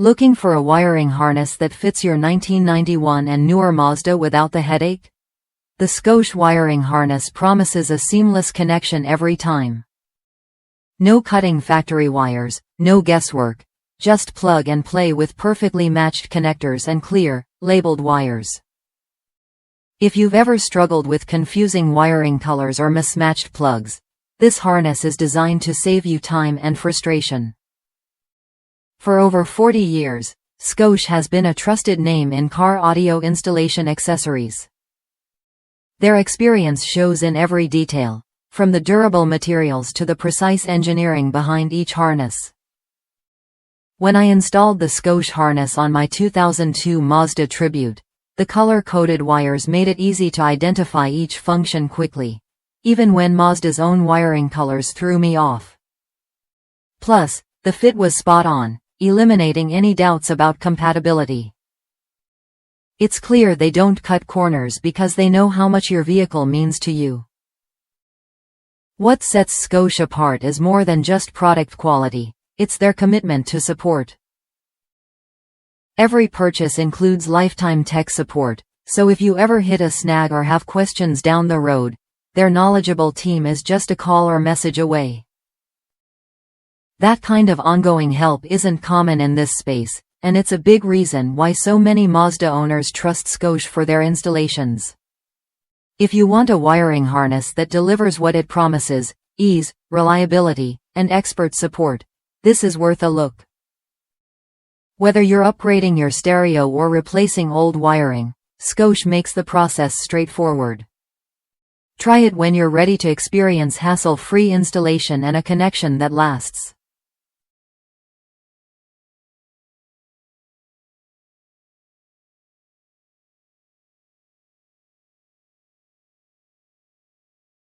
Looking for a wiring harness that fits your 1991 and newer Mazda without the headache? The Scosche wiring harness promises a seamless connection every time. No cutting factory wires, no guesswork, just plug and play with perfectly matched connectors and clear, labeled wires. If you've ever struggled with confusing wiring colors or mismatched plugs, this harness is designed to save you time and frustration. For over 40 years, Scosche has been a trusted name in car audio installation accessories. Their experience shows in every detail, from the durable materials to the precise engineering behind each harness. When I installed the Scosche harness on my 2002 Mazda Tribute, the color-coded wires made it easy to identify each function quickly, even when Mazda's own wiring colors threw me off. Plus, the fit was spot on, eliminating any doubts about compatibility. It's clear they don't cut corners because they know how much your vehicle means to you. What sets Scosche apart is more than just product quality, it's their commitment to support. Every purchase includes lifetime tech support, so if you ever hit a snag or have questions down the road, their knowledgeable team is just a call or message away. That kind of ongoing help isn't common in this space, and it's a big reason why so many Mazda owners trust Scosche for their installations. If you want a wiring harness that delivers what it promises, ease, reliability, and expert support, this is worth a look. Whether you're upgrading your stereo or replacing old wiring, Scosche makes the process straightforward. Try it when you're ready to experience hassle-free installation and a connection that lasts.